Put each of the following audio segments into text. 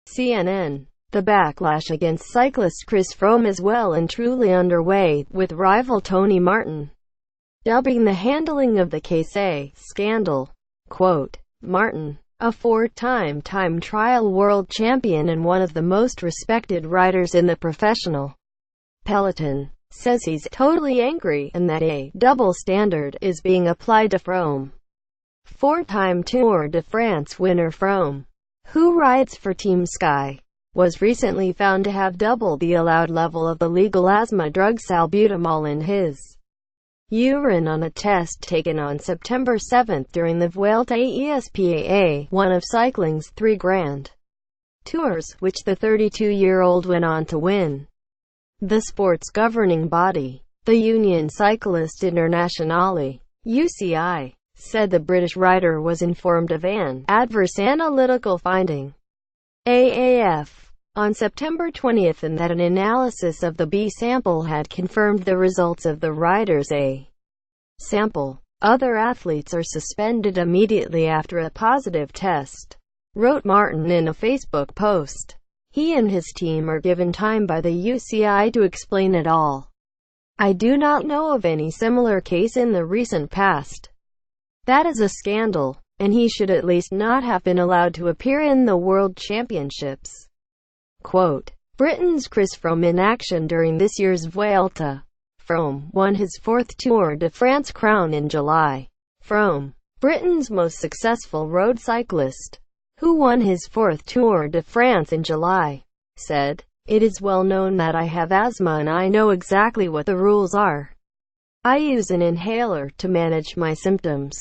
CNN. The backlash against cyclist Chris Froome is well and truly underway, with rival Tony Martin dubbing the handling of the case a scandal. Quote, Martin, a four-time time trial world champion and one of the most respected riders in the professional peloton, says he's totally angry and that a double standard is being applied to Froome. Four-time Tour de France winner Froome, who rides for Team Sky, was recently found to have double the allowed level of the legal asthma drug salbutamol in his urine on a test taken on September 7 during the Vuelta a España, one of cycling's 3 Grand Tours, which the 32-year-old went on to win. The sport's governing body, the Union Cycliste Internationale (UCI), said the British rider was informed of an adverse analytical finding (AAF) on September 20 and that an analysis of the B sample had confirmed the results of the rider's A sample. Other athletes are suspended immediately after a positive test, wrote Martin in a Facebook post. He and his team are given time by the UCI to explain it all. I do not know of any similar case in the recent past. That is a scandal, and he should at least not have been allowed to appear in the World Championships. Quote, Britain's Chris Froome in action during this year's Vuelta. Froome won his 4th Tour de France crown in July. Froome, Britain's most successful road cyclist, who won his 4th Tour de France in July, said, It is well known that I have asthma and I know exactly what the rules are. I use an inhaler to manage my symptoms,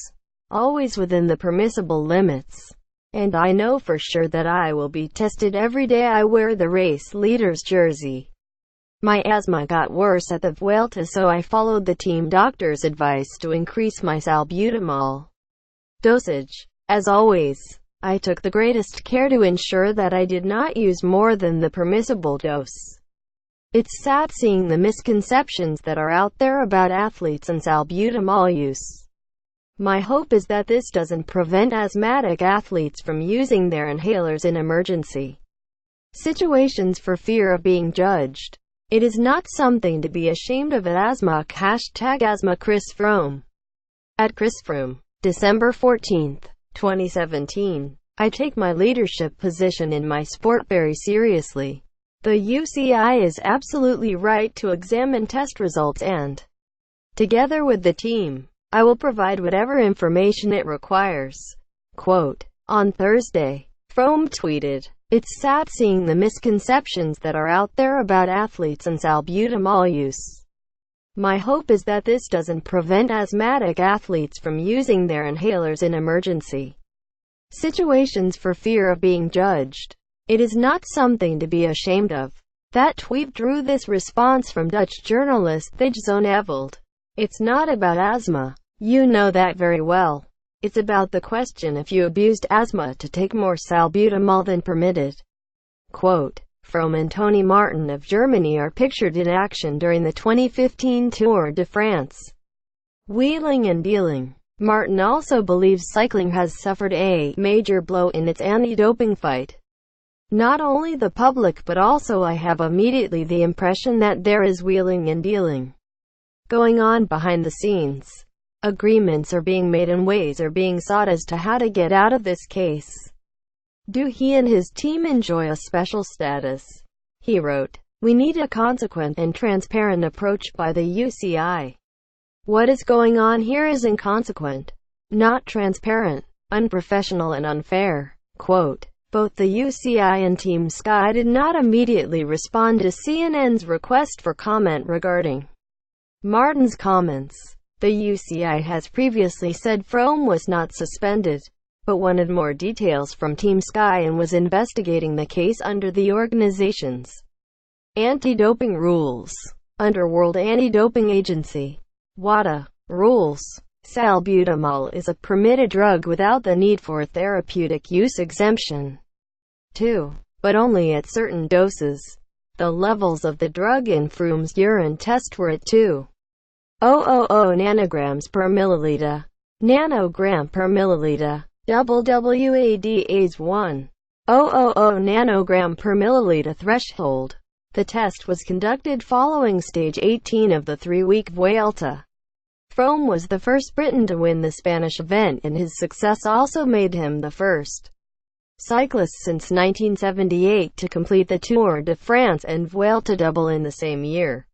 always within the permissible limits. And I know for sure that I will be tested every day I wear the race leader's jersey. My asthma got worse at the Vuelta, so I followed the team doctor's advice to increase my salbutamol dosage. As always, I took the greatest care to ensure that I did not use more than the permissible dose. It's sad seeing the misconceptions that are out there about athletes and salbutamol use. My hope is that this doesn't prevent asthmatic athletes from using their inhalers in emergency situations for fear of being judged. It is not something to be ashamed of at asthma. #asthma Chris Froome. At Chris Froome, December 14, 2017. I take my leadership position in my sport very seriously. The UCI is absolutely right to examine test results and, together with the team, I will provide whatever information it requires. Quote, on Thursday, Froome tweeted, It's sad seeing the misconceptions that are out there about athletes and salbutamol use. My hope is that this doesn't prevent asthmatic athletes from using their inhalers in emergency situations for fear of being judged. It is not something to be ashamed of. That tweet drew this response from Dutch journalist NewsZone Eveld. It's not about asthma. You know that very well. It's about the question if you abused asthma to take more salbutamol than permitted. Quote, Froome and Tony Martin of Germany are pictured in action during the 2015 Tour de France. Wheeling and dealing. Martin also believes cycling has suffered a major blow in its anti-doping fight. Not only the public but also I have immediately the impression that there is wheeling and dealing going on behind the scenes. Agreements are being made and ways are being sought as to how to get out of this case. Do he and his team enjoy a special status? He wrote, We need a consequent and transparent approach by the UCI. What is going on here is inconsequent, not transparent, unprofessional and unfair. Quote, both the UCI and Team Sky did not immediately respond to CNN's request for comment regarding Martin's comments. The UCI has previously said Froome was not suspended, but wanted more details from Team Sky and was investigating the case under the organization's anti-doping rules. Under World Anti-Doping Agency (WADA) rules, salbutamol is a permitted drug without the need for therapeutic use exemption. 2. But only at certain doses. The levels of the drug in Froome's urine test were at 2,000 nanograms per milliliter. nanogram per milliliter. WADA's 1,000 nanogram per milliliter threshold. The test was conducted following stage 18 of the 3-week Vuelta. Froome was the first Briton to win the Spanish event, and his success also made him the first cyclist since 1978 to complete the Tour de France and Vuelta double in the same year.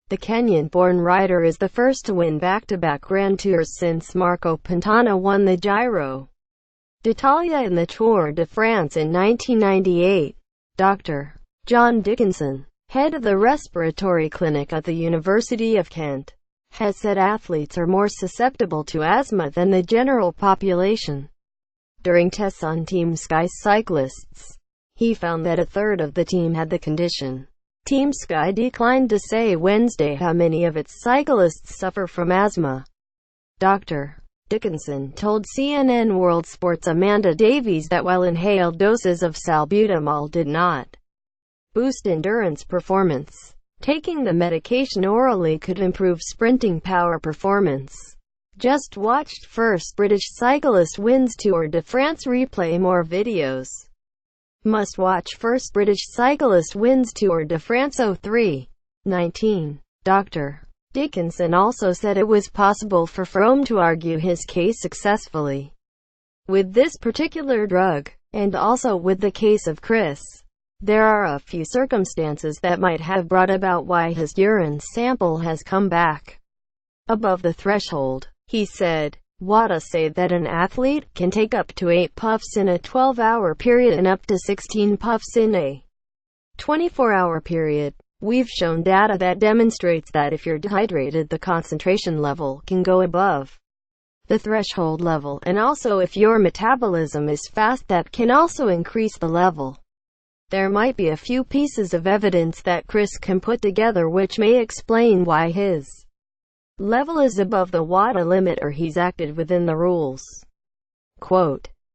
The Kenyan-born rider is the first to win back-to-back Grand Tours since Marco Pantana won the Giro d'Italia and the Tour de France in 1998. Dr. John Dickinson, head of the respiratory clinic at the University of Kent, has said athletes are more susceptible to asthma than the general population. During tests on Team Sky cyclists, he found that a third of the team had the condition. Team Sky declined to say Wednesday how many of its cyclists suffer from asthma. Dr. Dickinson told CNN World Sport's Amanda Davies that while inhaled doses of salbutamol did not boost endurance performance, taking the medication orally could improve sprinting power performance. Just watched first British cyclist wins Tour de France replay. More videos. Must watch first British cyclist wins Tour de France 03-19. Dr. Dickinson also said it was possible for Froome to argue his case successfully with this particular drug, and also with the case of Chris. There are a few circumstances that might have brought about why his urine sample has come back above the threshold. He said, "WADA say that an athlete can take up to 8 puffs in a 12-hour period and up to 16 puffs in a 24-hour period. We've shown data that demonstrates that if you're dehydrated, the concentration level can go above the threshold level, and also if your metabolism is fast, that can also increase the level." There might be a few pieces of evidence that Chris can put together which may explain why his level is above the WADA limit, or he's acted within the rules. Quote,